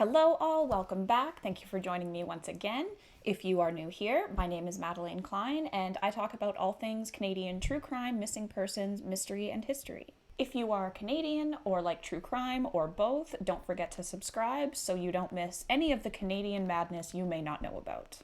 Hello all, welcome back. Thank you for joining me once again. If you are new here, my name is Madeleine Klein and I talk about all things Canadian true crime, missing persons, mystery, and history. If you are Canadian or like true crime or both, don't forget to subscribe so you don't miss any of the Canadian madness you may not know about.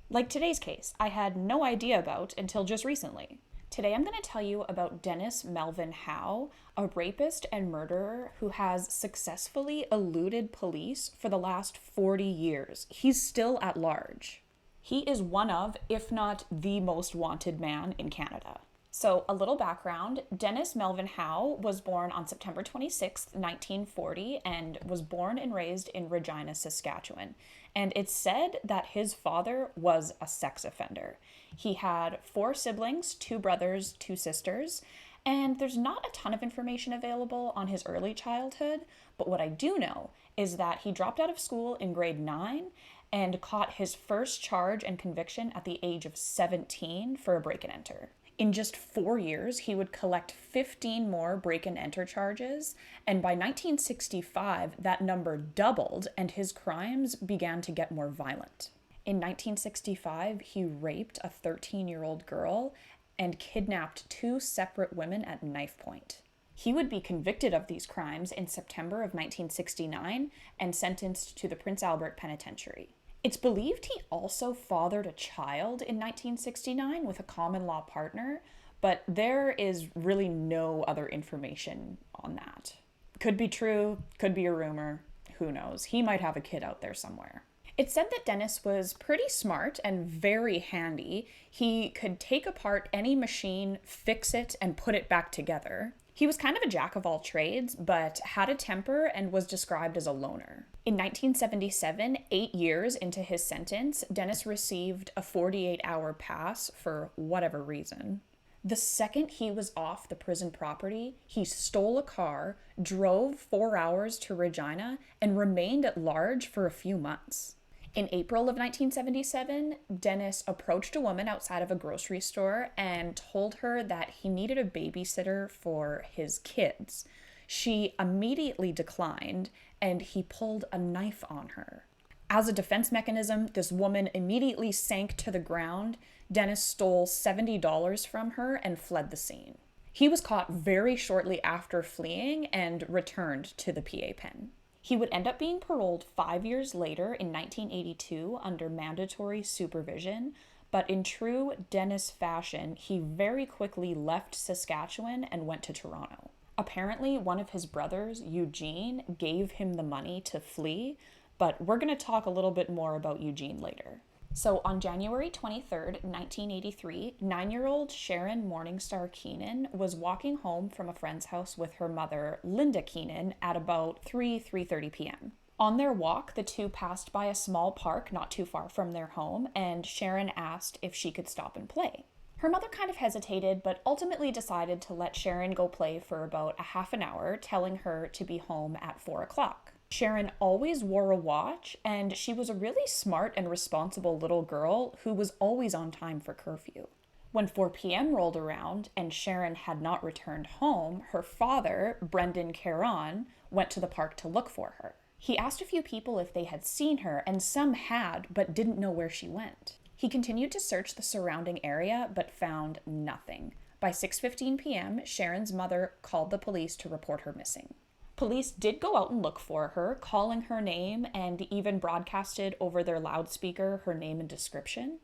Like today's case, I had no idea about until just recently. Today I'm going to tell you about Dennis Melvyn Howe, a rapist and murderer who has successfully eluded police for the last 40 years. He's still at large. He is one of, if not the most wanted man in Canada. So, a little background. Dennis Melvyn Howe was born on September 26, 1940, and was born and raised in Regina, Saskatchewan. And it's said that his father was a sex offender. He had 4 siblings, 2 brothers, 2 sisters, and there's not a ton of information available on his early childhood, but what I do know is that he dropped out of school in grade 9 and caught his first charge and conviction at the age of 17 for a break and enter. In just 4 years, he would collect 15 more break-and-enter charges, and by 1965, that number doubled and his crimes began to get more violent. In 1965, he raped a 13-year-old girl and kidnapped 2 separate women at knife point. He would be convicted of these crimes in September of 1969 and sentenced to the Prince Albert Penitentiary. It's believed he also fathered a child in 1969 with a common law partner, but there is really no other information on that. Could be true, could be a rumor, who knows? He might have a kid out there somewhere. It's said that Dennis was pretty smart and very handy. He could take apart any machine, fix it, and put it back together. He was kind of a jack of all trades, but had a temper and was described as a loner. In 1977, 8 years into his sentence, Dennis received a 48-hour pass for whatever reason. The second he was off the prison property, he stole a car, drove 4 hours to Regina, and remained at large for a few months. In April of 1977, Dennis approached a woman outside of a grocery store and told her that he needed a babysitter for his kids. She immediately declined, and he pulled a knife on her. As a defense mechanism, this woman immediately sank to the ground. Dennis stole $70 from her and fled the scene. He was caught very shortly after fleeing and returned to the PA pen. He would end up being paroled 5 years later in 1982 under mandatory supervision, but in true Dennis fashion, he very quickly left Saskatchewan and went to Toronto. Apparently, one of his brothers, Eugene, gave him the money to flee, but we're going to talk a little bit more about Eugene later. So on January 23rd, 1983, 9-year-old Sharin Morningstar Keenan was walking home from a friend's house with her mother, Linda Keenan, at about 3:30 p.m. On their walk, the two passed by a small park not too far from their home, and Sharon asked if she could stop and play. Her mother kind of hesitated, but ultimately decided to let Sharon go play for about a half an hour, telling her to be home at 4 o'clock. Sharon always wore a watch, and she was a really smart and responsible little girl who was always on time for curfew. When 4 p.m. rolled around and Sharon had not returned home, her father, Brendan Caron, went to the park to look for her. He asked a few people if they had seen her, and some had, but didn't know where she went. He continued to search the surrounding area, but found nothing. By 6:15 p.m., Sharon's mother called the police to report her missing. Police did go out and look for her, calling her name, and even broadcasted over their loudspeaker her name and description.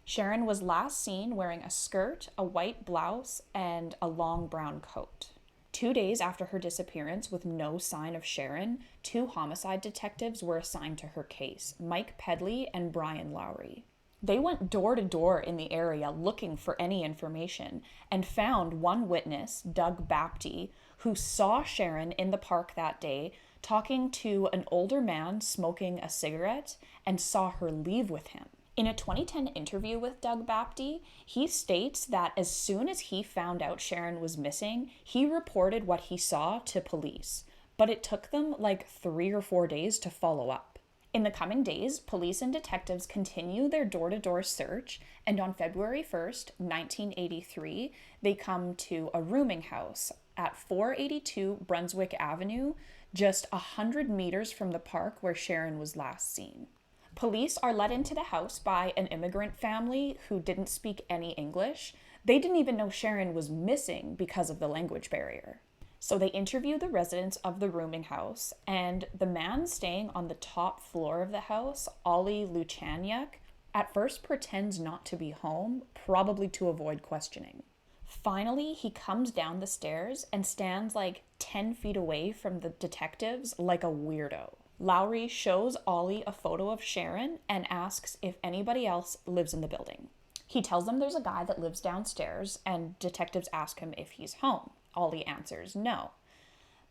Sharon was last seen wearing a skirt, a white blouse, and a long brown coat. 2 days after her disappearance, with no sign of Sharon, 2 homicide detectives were assigned to her case, Mike Pedley and Brian Lowry. They went door to door in the area looking for any information and found one witness, Doug Bapty, who saw Sharon in the park that day talking to an older man smoking a cigarette and saw her leave with him. In a 2010 interview with Doug Bapty, he states that as soon as he found out Sharon was missing, he reported what he saw to police, but it took them like 3 or 4 days to follow up. In the coming days, police and detectives continue their door-to-door search, and on February 1st, 1983, they come to a rooming house at 482 Brunswick Avenue just 100 meters from the park where Sharon was last seen. Police are let into the house by an immigrant family who didn't speak any English. They didn't even know Sharon was missing because of the language barrier. So they interview the residents of the rooming house, and the man staying on the top floor of the house, Ollie Luchaniuk, at first pretends not to be home, probably to avoid questioning. Finally, he comes down the stairs and stands like 10 feet away from the detectives like a weirdo. Lowry shows Ollie a photo of Sharon and asks if anybody else lives in the building. He tells them there's a guy that lives downstairs, and detectives ask him if he's home. Ollie answers no.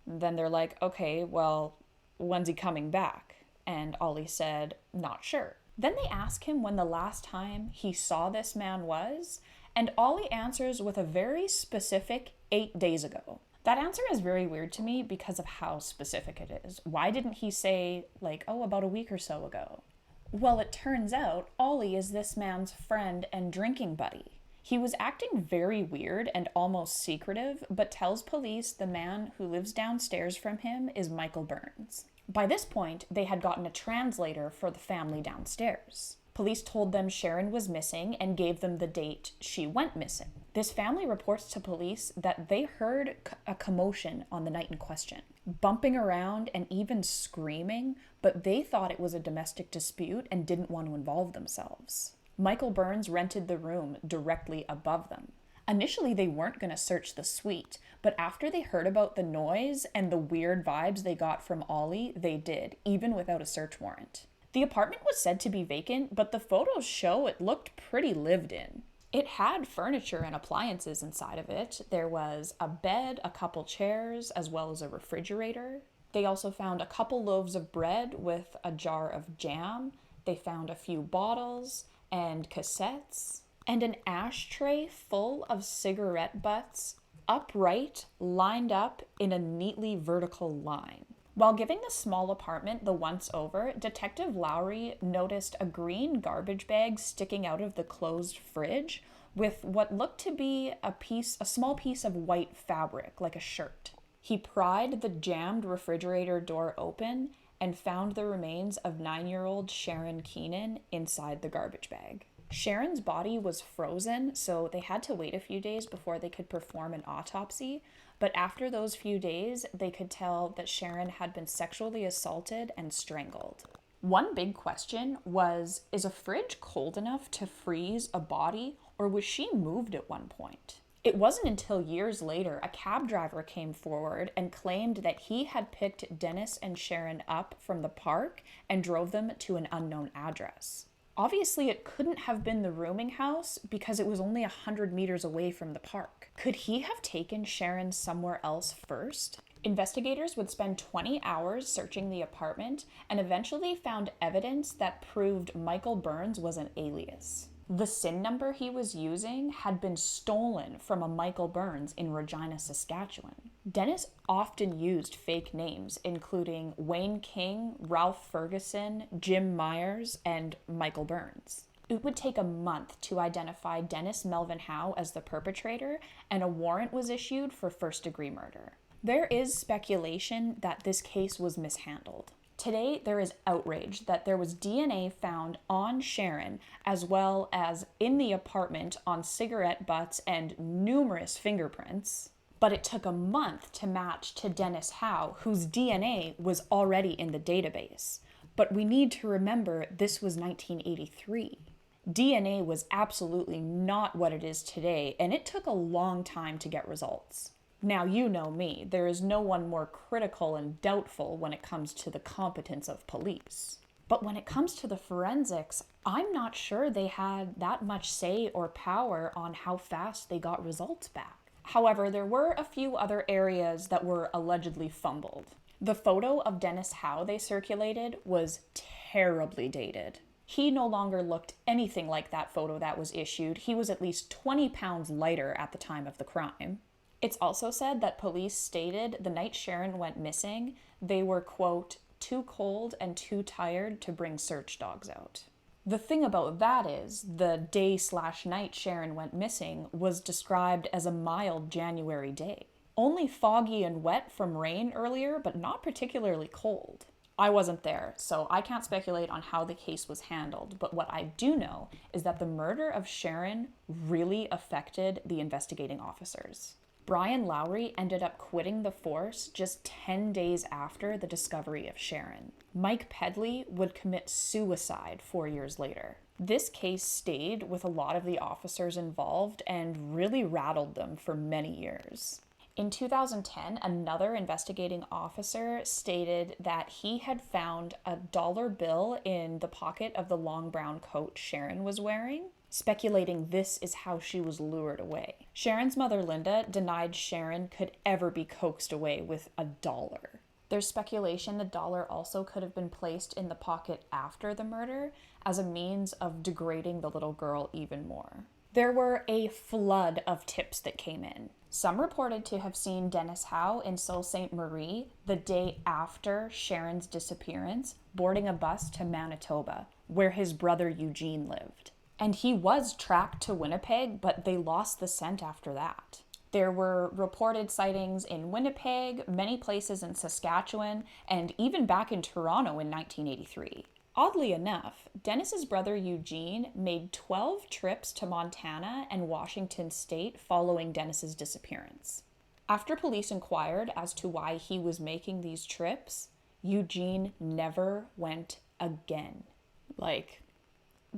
Then they're like, okay, well, when's he coming back? And Ollie said, not sure. Then they ask him when the last time he saw this man was, and Ollie answers with a very specific 8 days ago. That answer is very weird to me because of how specific it is. Why didn't he say, like, oh, about a week or so ago? Well, it turns out Ollie is this man's friend and drinking buddy. He was acting very weird and almost secretive, but tells police the man who lives downstairs from him is Michael Burns. By this point, they had gotten a translator for the family downstairs. Police told them Sharon was missing and gave them the date she went missing. This family reports to police that they heard a commotion on the night in question, bumping around and even screaming, but they thought it was a domestic dispute and didn't want to involve themselves. Michael Burns rented the room directly above them. Initially, they weren't going to search the suite, but after they heard about the noise and the weird vibes they got from Ollie, they did, even without a search warrant. The apartment was said to be vacant, but the photos show it looked pretty lived in. It had furniture and appliances inside of it. There was a bed, a couple chairs, as well as a refrigerator. They also found a couple loaves of bread with a jar of jam. They found a few bottles and cassettes, and an ashtray full of cigarette butts, upright, lined up in a neatly vertical line. While giving the small apartment the once over, Detective Lowry noticed a green garbage bag sticking out of the closed fridge with what looked to be a small piece of white fabric, like a shirt. He pried the jammed refrigerator door open and found the remains of 9-year-old Sharin Keenan inside the garbage bag. Sharon's body was frozen, so they had to wait a few days before they could perform an autopsy, but after those few days, they could tell that Sharon had been sexually assaulted and strangled. One big question was, is a fridge cold enough to freeze a body, or was she moved at one point? It wasn't until years later a cab driver came forward and claimed that he had picked Dennis and Sharon up from the park and drove them to an unknown address. Obviously, it couldn't have been the rooming house because it was only 100 meters away from the park. Could he have taken Sharon somewhere else first? Investigators would spend 20 hours searching the apartment and eventually found evidence that proved Michael Burns was an alias. The SIN number he was using had been stolen from a Michael Burns in Regina, Saskatchewan. Dennis often used fake names, including Wayne King, Ralph Ferguson, Jim Myers, and Michael Burns. It would take a month to identify Dennis Melvyn Howe as the perpetrator, and a warrant was issued for first-degree murder. There is speculation that this case was mishandled. Today, there is outrage that there was DNA found on Sharon, as well as in the apartment on cigarette butts and numerous fingerprints. But it took a month to match to Dennis Howe, whose DNA was already in the database. But we need to remember this was 1983. DNA was absolutely not what it is today, and it took a long time to get results. Now, you know me, there is no one more critical and doubtful when it comes to the competence of police. But when it comes to the forensics, I'm not sure they had that much say or power on how fast they got results back. However, there were a few other areas that were allegedly fumbled. The photo of Dennis Howe they circulated was terribly dated. He no longer looked anything like that photo that was issued. He was at least 20 pounds lighter at the time of the crime. It's also said that police stated the night Sharon went missing, they were, quote, too cold and too tired to bring search dogs out. The thing about that is, the day/night Sharon went missing was described as a mild January day. Only foggy and wet from rain earlier, but not particularly cold. I wasn't there, so I can't speculate on how the case was handled, but what I do know is that the murder of Sharon really affected the investigating officers. Brian Lowry ended up quitting the force just 10 days after the discovery of Sharon. Mike Pedley would commit suicide 4 years later. This case stayed with a lot of the officers involved and really rattled them for many years. In 2010, another investigating officer stated that he had found a dollar bill in the pocket of the long brown coat Sharon was wearing, speculating this is how she was lured away. Sharon's mother, Linda, denied Sharon could ever be coaxed away with $1. There's speculation the dollar also could have been placed in the pocket after the murder as a means of degrading the little girl even more. There were a flood of tips that came in. Some reported to have seen Dennis Howe in Sault Ste. Marie the day after Sharon's disappearance, boarding a bus to Manitoba, where his brother Eugene lived. And he was tracked to Winnipeg, but they lost the scent after that. There were reported sightings in Winnipeg, many places in Saskatchewan, and even back in Toronto in 1983. Oddly enough, Dennis's brother Eugene made 12 trips to Montana and Washington State following Dennis's disappearance. After police inquired as to why he was making these trips, Eugene never went again.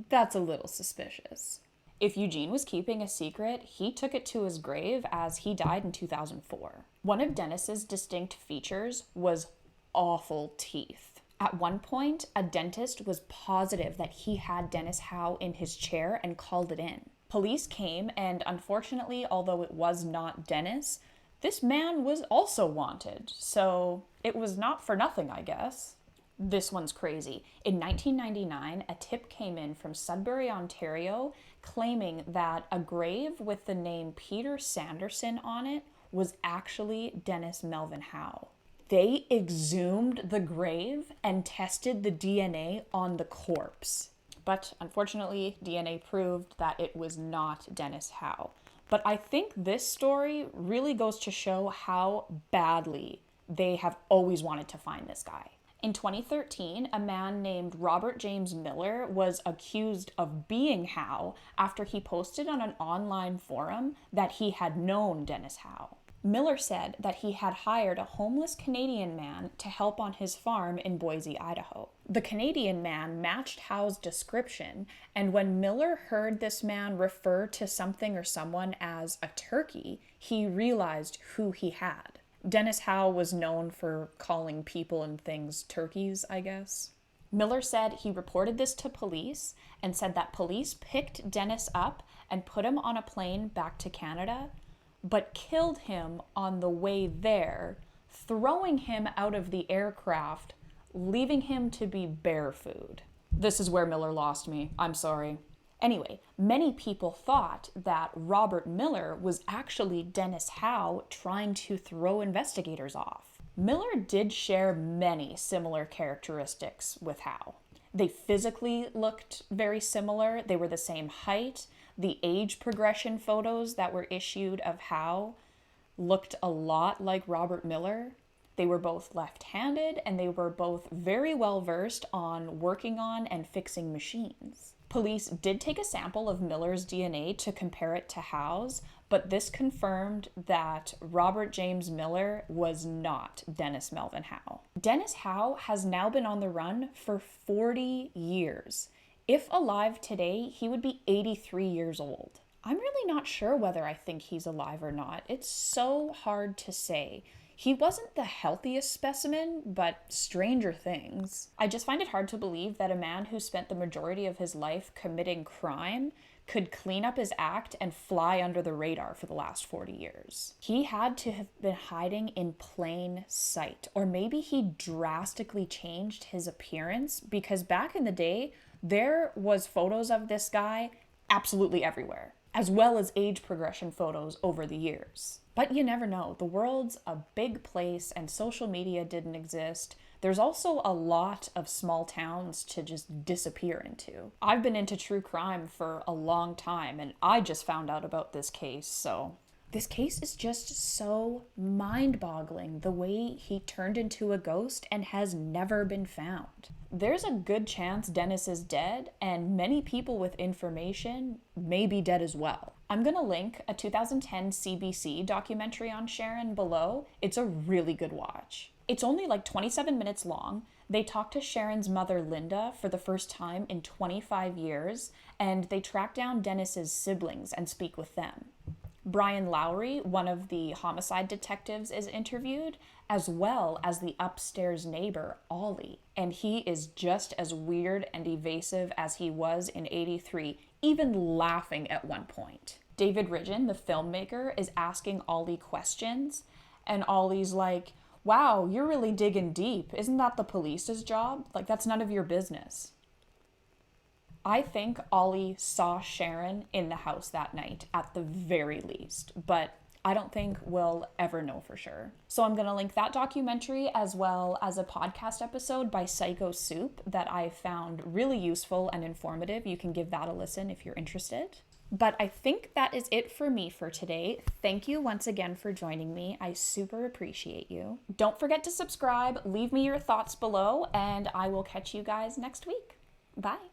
That's a little suspicious. If Eugene was keeping a secret, he took it to his grave as he died in 2004. One of Dennis's distinct features was awful teeth. At one point, a dentist was positive that he had Dennis Howe in his chair and called it in. Police came, and unfortunately, although it was not Dennis, this man was also wanted, so it was not for nothing, I guess. This one's crazy. In 1999, a tip came in from Sudbury, Ontario, claiming that a grave with the name Peter Sanderson on it was actually Dennis Melvyn Howe. They exhumed the grave and tested the DNA on the corpse. But unfortunately, DNA proved that it was not Dennis Howe. But I think this story really goes to show how badly they have always wanted to find this guy. In 2013, a man named Robert James Miller was accused of being Howe after he posted on an online forum that he had known Dennis Howe. Miller said that he had hired a homeless Canadian man to help on his farm in Boise, Idaho. The Canadian man matched Howe's description, and when Miller heard this man refer to something or someone as a turkey, he realized who he had. Dennis Howe was known for calling people and things turkeys, I guess. Miller said he reported this to police and said that police picked Dennis up and put him on a plane back to Canada, but killed him on the way there, throwing him out of the aircraft, leaving him to be bear food. This is where Miller lost me. I'm sorry. Anyway, many people thought that Robert Miller was actually Dennis Howe trying to throw investigators off. Miller did share many similar characteristics with Howe. They physically looked very similar. They were the same height. The age progression photos that were issued of Howe looked a lot like Robert Miller. They were both left-handed, and they were both very well versed on working on and fixing machines. Police did take a sample of Miller's DNA to compare it to Howe's, but this confirmed that Robert James Miller was not Dennis Melvyn Howe. Dennis Howe has now been on the run for 40 years. If alive today, he would be 83 years old. I'm really not sure whether I think he's alive or not. It's so hard to say. He wasn't the healthiest specimen, but stranger things. I just find it hard to believe that a man who spent the majority of his life committing crime could clean up his act and fly under the radar for the last 40 years. He had to have been hiding in plain sight, or maybe he drastically changed his appearance, because back in the day, there was photos of this guy absolutely everywhere, as well as age progression photos over the years. But you never know. The world's a big place and social media didn't exist. There's also a lot of small towns to just disappear into. I've been into true crime for a long time, and I just found out about this case, so This case is just so mind-boggling, the way he turned into a ghost and has never been found. There's a good chance Dennis is dead, and many people with information may be dead as well. I'm gonna link a 2010 CBC documentary on Sharon below. It's a really good watch. It's only like 27 minutes long. They talk to Sharon's mother, Linda, for the first time in 25 years, and they track down Dennis's siblings and speak with them. Brian Lowry, one of the homicide detectives, is interviewed, as well as the upstairs neighbor, Ollie. And he is just as weird and evasive as he was in '83, even laughing at one point. David Ridgen, the filmmaker, is asking Ollie questions, and Ollie's like, "Wow, you're really digging deep. Isn't that the police's job? Like, that's none of your business." I think Ollie saw Sharon in the house that night, at the very least, but I don't think we'll ever know for sure. So I'm going to link that documentary as well as a podcast episode by Psycho Soup that I found really useful and informative. You can give that a listen if you're interested. But I think that is it for me for today. Thank you once again for joining me. I super appreciate you. Don't forget to subscribe, leave me your thoughts below, and I will catch you guys next week. Bye.